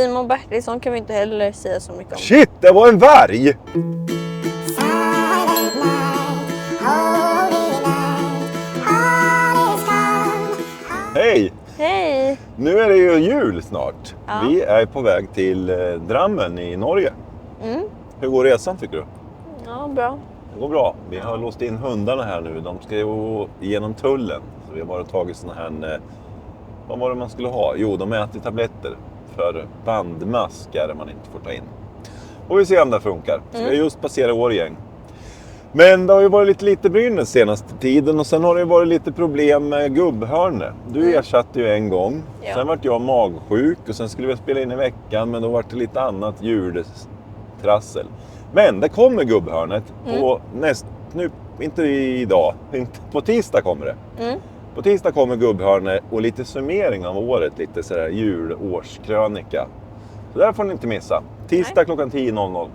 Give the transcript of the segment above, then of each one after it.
Simon Bertilsson kan vi inte heller säga så mycket om. Shit, det var en varg! Hej! Hej! Nu är det ju jul snart. Ja. Vi är på väg till Drammen i Norge. Mm. Hur går resan tycker du? Ja, bra. Det går bra. Vi har låst in hundarna här nu. De ska ju igenom tullen. Så vi har bara tagit såna här... Vad var det man skulle ha? Jo, de äter tabletter för bandmaskar man inte får ta in. Och vi ser om det funkar. Så vi har just passerat Årjäng. Men det har ju varit lite Brynäs senaste tiden och sen har det varit lite problem med Gubbhörne. Du ersatte ju en gång. Ja. Sen vart jag magsjuk och sen skulle vi spela in i veckan men då var det lite annat ljudtrassel. Men det kommer Gubbhörnet på nu, inte idag, inte, på tisdag kommer det. På tisdag kommer Gubbhörne och lite summering av året, lite sådär julårskrönika. Så där får ni inte missa. Tisdag klockan 10.00.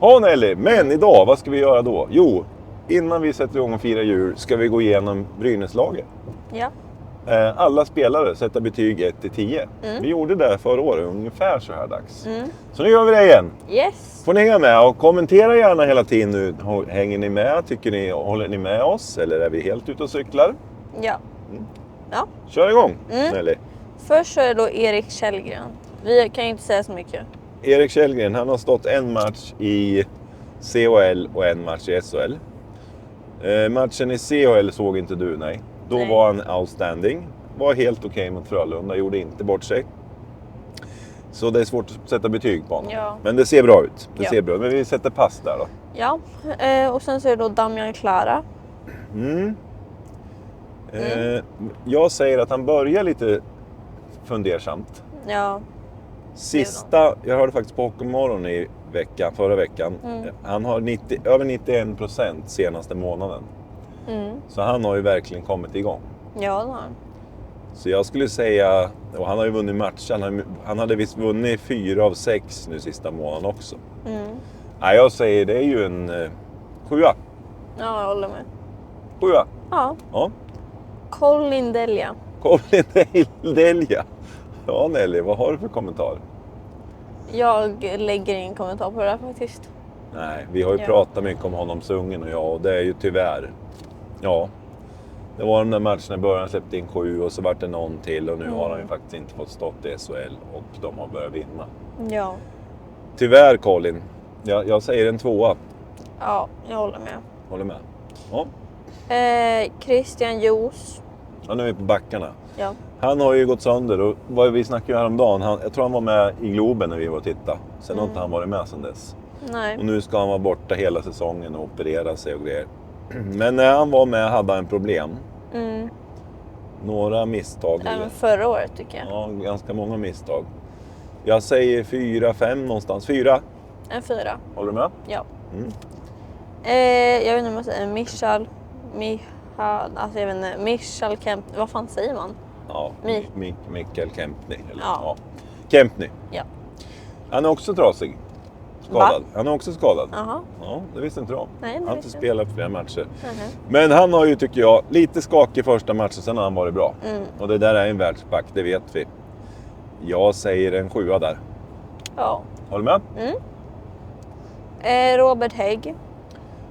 Ja Nelly, men idag, vad ska vi göra då? Jo, innan vi sätter igång och firar jul ska vi gå igenom Brynäslaget. Ja. Alla spelare sätter betyg 1-10. Vi gjorde det förra året, ungefär så här dags. Så nu gör vi det igen. Yes. Får ni hänga med och kommentera gärna hela tiden nu. Hänger ni med? Håller ni med oss? Eller är vi helt ute och cyklar? Ja. Ja. Kör igång, Nelly. Först så är det då Erik Källgren. Vi kan ju inte säga så mycket. Erik Källgren, han har stått en match i CHL och en match i SHL. Matchen i CHL såg inte du, nej. Då Nej. var han outstanding. Var helt okej mot Frölunda, gjorde inte bort sig. Så det är svårt att sätta betyg på honom. Ja. Men det ser bra ut. Det Ja. ser bra. Men vi sätter pass där då. Ja. Och sen så är det då Damian Klara. Jag säger att han börjar lite fundersamt. Ja. Jag hörde faktiskt på Hockeymorgon i förra veckan. Han har över 91% senaste månaden. Så han har ju verkligen kommit igång. Ja, det har han. Så jag skulle säga, och han har ju vunnit matchen. Han hade visst vunnit 4 av 6 nu sista månaden också. Nej, jag säger det är ju en 7. Ja, jag håller med. 7. Ja. Ja. Colin Delia. Colin Delia. Ja Nelly, vad har du för kommentar? Jag lägger in kommentar på det där faktiskt. Nej, vi har ju pratat mycket om honom, Sungen och jag, och det är ju tyvärr. Ja, det var den där matchen i början, släppte in 7 och så vart det någon till och nu har han ju faktiskt inte fått stått i SHL och de har börjat vinna. Ja. Tyvärr Colin, jag säger en 2. Ja, jag håller med. Håller med? Ja. Christian Jos. Ja, nu är vi på backarna. Ja. Han har ju gått sönder och vi snackade ju häromdagen. Jag tror han var med i Globen när vi var och tittade. Sen har inte han varit med sedan dess. Nej. Och nu ska han vara borta hela säsongen och operera sig och grejer. Men när han var med hade han problem. Några misstag. Även förra året tycker jag. Ja, ganska många misstag. Jag säger 4-5 någonstans. 4. En 4. Håller du med? Ja. Jag vet inte om jag säger Michal Kemp. Vad fan säger man? Ja, Mikael Kempny. Eller, Ja. Kempny. Ja. Han är också trasig. Skadad. Va? Han är också skadad. Jaha. Ja, det visste inte jag. Nej, det han har inte visste jag. spelat flera matcher. Men han har ju, tycker jag, lite skakig första matchen, sen har han varit bra. Och det där är en världsback, det vet vi. Jag säger en 7 där. Ja. Håller du med? Robert Hägg.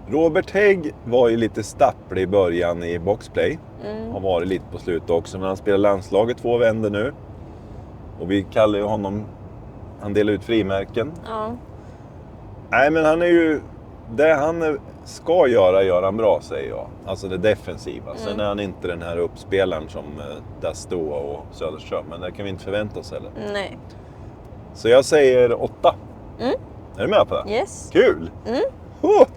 Robert Hägg var ju lite stapplig i början i boxplay. Har varit lite på slutet också, men han spelar landslaget 2 vändor nu. Och vi kallar ju honom, han delar ut frimärken. Ja. Nej, men han är ju, det han ska göra gör han bra, säger jag. Alltså det defensiva. Sen är han inte den här uppspelaren som Dasto och Söderström, men det kan vi inte förvänta oss heller. Nej. Så jag säger 8. Är du med på det? Yes. Kul! Oh!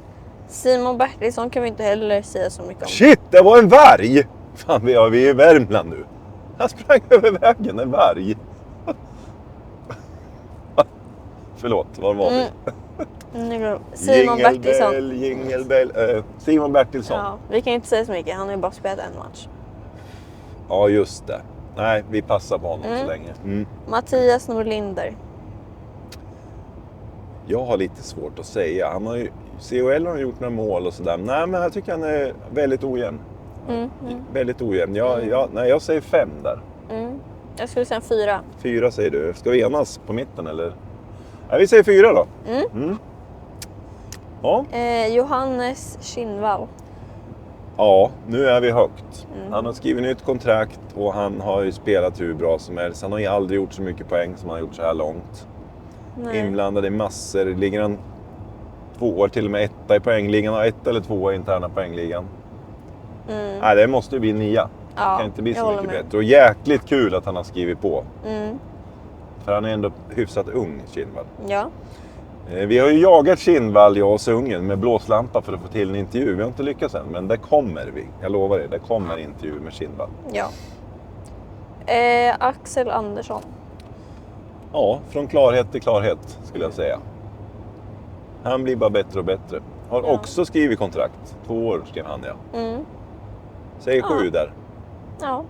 Simon Bertilsson kan vi inte heller säga så mycket om. Shit, det var en varg! Fan, vi är i Värmland nu. Han sprang över vägen, en varg. Förlåt, var var vi? Simon Bertilsson. Jingle bell. Simon Bertilsson. Ja, vi kan inte säga så mycket. Han har ju bara spelat en match. Ja, just det. Nej, vi passar på honom så länge. Mattias Norlinder. Jag har lite svårt att säga. Han har ju, CHL har gjort några mål och sådär. Nej, men jag tycker han är väldigt ojämn. Väldigt ojämn. Jag säger 5 där. Jag skulle säga 4. 4 säger du. Ska vi enas på mitten eller? Nej, vi säger 4 då. Ja. Johannes Kinnvall. Ja, nu är vi högt. Han har skrivit nytt kontrakt och han har ju spelat hur bra som helst. Han har ju aldrig gjort så mycket poäng som han har gjort så här långt. Nej. Inblandad i massor. Ligger han 2 till och med 1 i poängligan och 1 eller 2 i interna poängligan. Nej, det måste ju bli 9. Ja, det kan inte bli så jag mycket håller med. bättre. Och jäkligt kul att han har skrivit på. Mm. För han är ändå hyfsat ung, Kinnvall. Ja. Vi har ju jagat Kinnvall, jag och Sungen, med blåslampa för att få till en intervju. Vi har inte lyckats än, men det kommer vi. Jag lovar er, det kommer en intervju med Kinnvall. Ja. Axel Andersson. Ja, från klarhet till klarhet skulle jag säga. Han blir bara bättre och bättre. Har också skrivit kontrakt. 2 år skrev han, ja. Säger 7 där. Ja.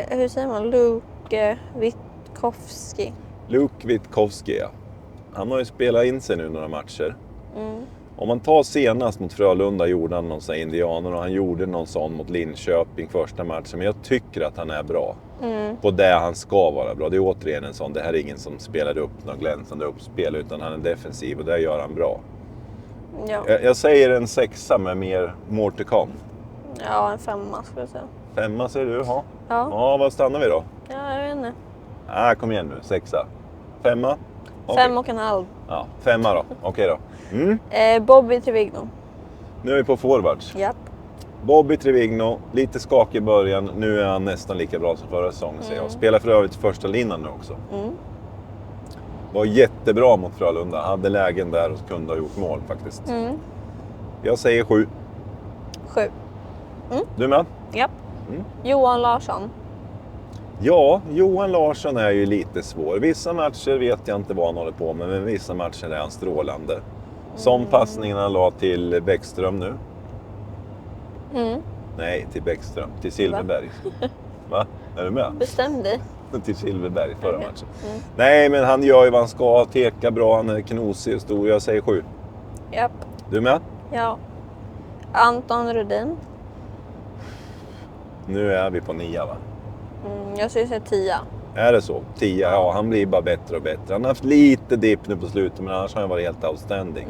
Hur säger man? Luke Witkowski. Luke Witkowski, ja. Han har ju spelat in sig nu några matcher. Om man tar senast mot Frölunda gjorde han någon sån här indianer och han gjorde någon sån mot Linköping första matchen. Men jag tycker att han är bra. På det han ska vara bra. Det är återigen en sån, det här är ingen som spelar upp något glänsande uppspel utan han är defensiv och det gör han bra. Ja. Jag säger en 6 med mer more to come. Ja, en 5 skulle jag säga. 5 säger du, ja. Ja. Vad stannar vi då? Ja, jag vet inte. Kom igen nu, 6. 5? 5,5. Ja, 5 då. Okej då. Bobby Trivigno. Nu är vi på forwards. Japp. Bobby Trivigno, lite skakig i början. Nu är han nästan lika bra som förra säsongen, säger jag. Spelar för övrigt första linan nu också. Var jättebra mot Frölunda. Hade lägen där och kunde ha gjort mål faktiskt. Jag säger 7. 7. Du med? Japp. Johan Larsson. Ja, Johan Larsson är ju lite svår. Vissa matcher vet jag inte vad han håller på med, men vissa matcher är han strålande. Som passningen han la till Bäckström nu. Nej, till Bäckström. Till Silverberg. Va? Är du med? Bestäm dig. Till Silverberg förra matchen. Nej, men han gör ju vad han ska. Tekar bra, han är knosig och stor. Jag säger 7. Japp. Du med? Ja. Anton Rudin. Nu är vi på 9, va? Jag skulle säga 10. Är det så? 10, ja. Han blir bara bättre och bättre. Han har haft lite dipp nu på slutet, men annars har han varit helt outstanding.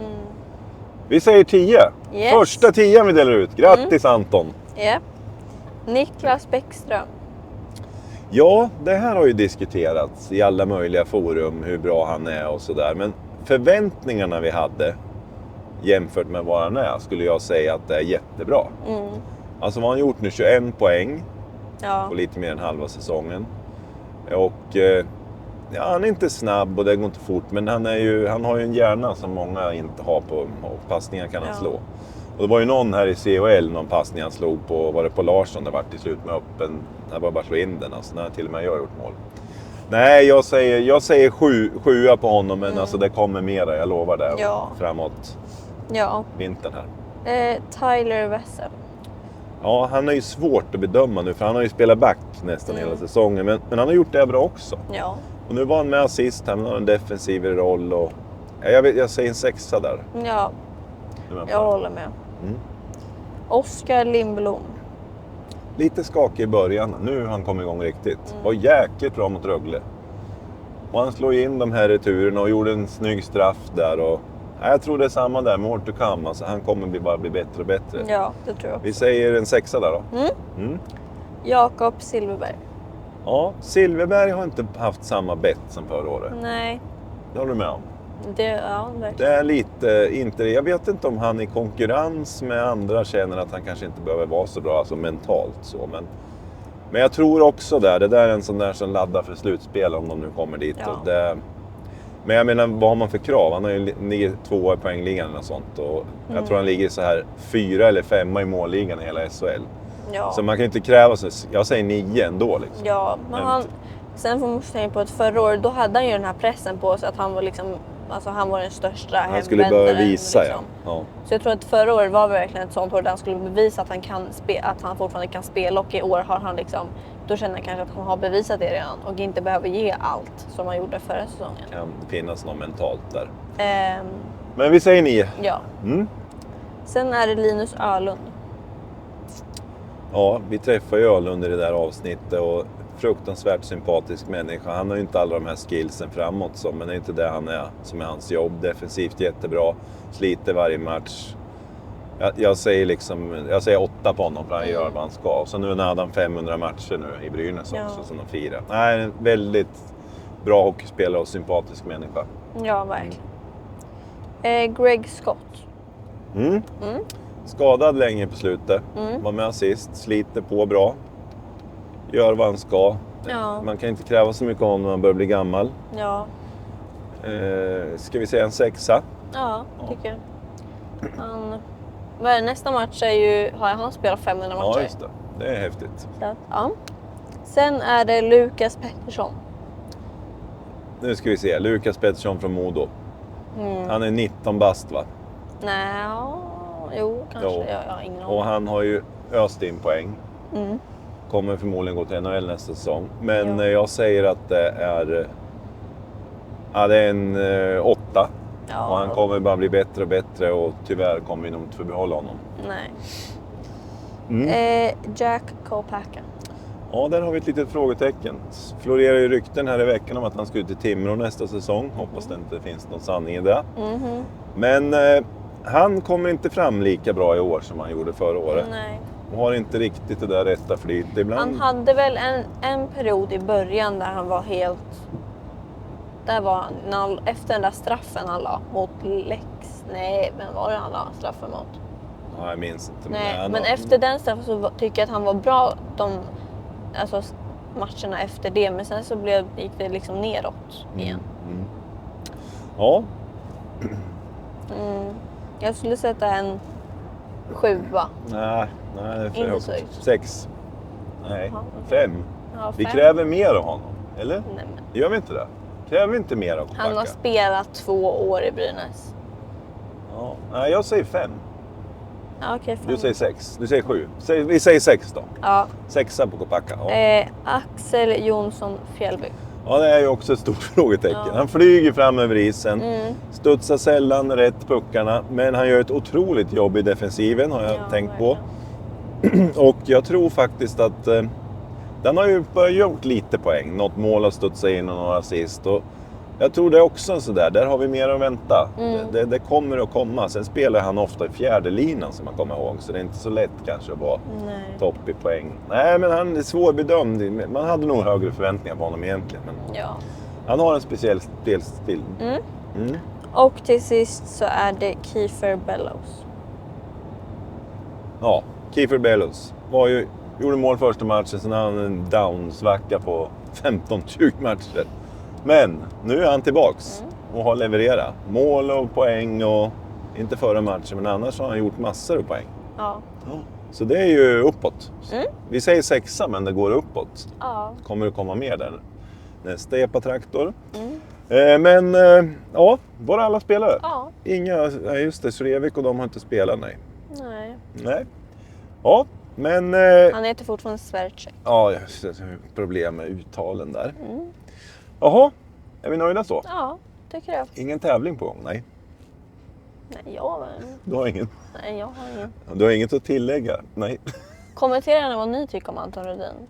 Vi säger 10. Yes. Första 10 vi delar ut. Grattis Anton! Japp. Niklas Bäckström. Ja, det här har ju diskuterats i alla möjliga forum, hur bra han är och sådär. Men förväntningarna vi hade jämfört med vad han är skulle jag säga att det är jättebra. Alltså vad han gjort nu, 21 poäng. Ja. Och lite mer än halva säsongen. Och han är inte snabb och det går inte fort. Men han har ju en hjärna som många inte har på. Och passningar kan han slå. Och det var ju någon här i CHL, någon passning han slog på, var det på Larsson, det var till slut med öppen. Det var bara slå in den, alltså, när till och med jag har gjort mål. Nej, jag säger 7 på honom, men alltså det kommer mera, jag lovar det. Framåt vintern här. Tyler Wessel. Ja, han är ju svårt att bedöma nu, för han har ju spelat back nästan hela säsongen. Men han har gjort det bra också. Ja. Och nu var han med assist, han har en defensiv roll. Och, jag säger en 6 där. Ja, jag håller med. Oskar Lindblom. Lite skakig i början, nu har han kommit igång riktigt. Var jäkligt bra mot Rögle. Och han slog in de här returerna och gjorde en snygg straff där. Och, jag tror det är samma där, more to come. Alltså, han kommer bara bli bättre och bättre. Ja, det tror jag. Vi säger en 6 där då. Jakob Silverberg. Ja, Silverberg har inte haft samma bett som förra året. Nej. Det håller du med om? Det Det är lite, inte, jag vet inte om han i konkurrens med andra känner att han kanske inte behöver vara så bra, alltså mentalt så. Men jag tror också det där är en sån där som laddar för slutspel om de nu kommer dit. Ja. Och men jag menar, vad har man för krav? Han har ju ligger 2 i poängligan och sånt. Och jag tror han ligger så här 4 eller 5 i målligan i hela SHL. Ja. Så man kan ju inte kräva så, jag säger 9 ändå liksom. Ja, men sen får man tänka på att förra året, då hade han ju den här pressen på sig att han var liksom, alltså han var den största hemvändaren. Han skulle börja visa, liksom. ja. Så jag tror att förra året var verkligen ett sånt år där han skulle bevisa att han att han fortfarande kan spela, och i år har han liksom, då känner jag kanske att han har bevisat det redan och inte behöver ge allt som han gjorde förra säsongen. Kan finnas något mentalt där. Men vi säger 9. Ja. Sen är det Linus Öhlund. Ja, vi träffar ju Öhlund i det där avsnittet och fruktansvärt sympatisk människa. Han har ju inte alla de här skillsen framåt så, men det är inte det han är som är hans jobb. Defensivt jättebra, sliter varje match. Jag säger 8 på honom för han gör vad han ska. Så nu hade han 500 matcher nu i Brynäs också som de firar. Nej, en väldigt bra hockeyspelare och sympatisk människa. Ja, verkligen. Greg Scott. Skadad länge på slutet. Var med sist, sliter på bra. Gör vad han ska. Ja. Man kan inte kräva så mycket av honom när man börjar bli gammal. Ja. Ska vi säga en 6? Ja, tycker jag. Nästa match har han spelat 500 matcher. Ja, just det. Det är häftigt. Så, ja. Sen är det Lukas Pettersson. Nu ska vi se. Lukas Pettersson från Modo. Han är 19 bast, va? Nej, jo, kanske. Jag har ingen aning. Och han har ju öst in poäng. Kommer förmodligen gå till NHL nästa säsong. Men jag säger att det är en 8. Ja. Och han kommer bara bli bättre och bättre och tyvärr kommer vi nog inte få behålla honom. Nej. Jack Kopacka. Ja, där har vi ett litet frågetecken. Florerar ju rykten här i veckan om att han ska ut i Timrå nästa säsong. Hoppas det inte finns någon sanning i det. Men han kommer inte fram lika bra i år som han gjorde förra året. Nej. Och har inte riktigt det där rätta flytet ibland. Han hade väl en period i början där han var helt... Där var han, efter den där straffen han la mot Lex. Nej, men var det han la straffen mot? Ja, jag minns inte. Nej, men efter den straffen så tycker jag att han var bra alltså matcherna efter det. Men sen så gick det liksom neråt igen. Ja. Jag skulle sätta en 7. Nej, det är för Inte så högt. högt. 6. Nej, Jaha, 5. Ja, Vi 5. kräver mer av honom, eller? Nej, men. Gör vi inte det? Kräver vi inte mer av Kopacka? Han har spelat 2 år i Brynäs. Ja. Nej, jag säger 5. Ja, okej, 5. Du säger 6. Du säger 7. Vi säger 6 då. Ja. 6 på Kopacka. Ja. Axel Jonsson Fjällby. Ja, det är ju också ett stort frågetecken. Ja. Han flyger fram över isen. Studsar sällan rätt puckarna. Men han gör ett otroligt jobb i defensiven har jag tänkt på. Och jag tror faktiskt att den har ju börjat gjort lite poäng. Något mål har studsat in och några assist. Och jag tror det är också sådär. Där har vi mer att vänta. Det kommer att komma. Sen spelar han ofta i fjärde linan som man kommer ihåg. Så det är inte så lätt kanske att vara topp i poäng. Nej, men han är svårbedömd. Man hade nog högre förväntningar på honom egentligen. Men han har en speciell spelstil. Och till sist så är det Kiefer Bellows. Ja, Kiefer Bellows gjorde mål första matchen, sen hade han en downsvacka på 15-20 matcher. Men nu är han tillbaks och har levererat. Mål och poäng och inte förra matchen, men annars har han gjort massor av poäng. Ja. Så det är ju uppåt. Vi säger 6, men det går uppåt. Ja. Kommer det komma mer där? Nästa epatraktor. Men var alla spelare? Ja. Inga, just det, Srevik och de har inte spelat, nej. Nej. Ja, men... Han heter fortfarande Svercek. Ja, problem med uttalen där. Jaha, är vi nöjda så? Ja, tycker jag. Ingen tävling på gång, nej. Nej, jag Du har ingen? Nej, jag har ingen. Du har inget att tillägga? Nej. Kommentera gärna vad ni tycker om Anton Rudin.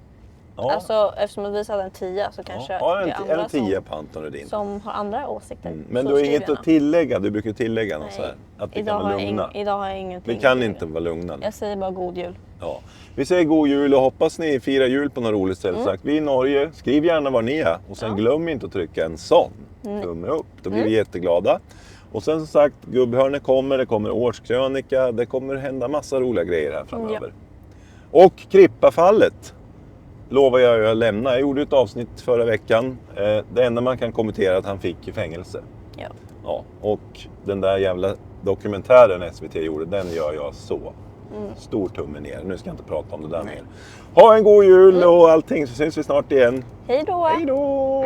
Ja. Alltså, eftersom att vi satte en 10 så kanske det är andra en 10 på Anton Rudin. som har andra åsikter. Men du har inget att tillägga? Du brukar tillägga något så här? Att vi kan vara lugna? Idag har jag ingenting. Vi kan inte vara lugna. Jag säger bara god jul. Ja. Vi säger god jul och hoppas ni firar jul på något roligt ställe. Sagt. Vi är i Norge. Skriv gärna var ni är. Och sen glöm inte att trycka en sån tumme upp. Då blir vi jätteglada. Och sen som sagt, Gubbhörnet kommer. Det kommer årskrönika. Det kommer hända massa roliga grejer här framöver. Ja. Och Krippafallet lovar jag att lämna. Jag gjorde ett avsnitt förra veckan. Det enda man kan kommentera är att han fick i fängelse. Ja. Och den där jävla dokumentären SVT gjorde, den gör jag så. Stor tumme ner. Nu ska jag inte prata om det där mer. Ha en god jul och allting, så syns vi snart igen. Hej då! Hej då!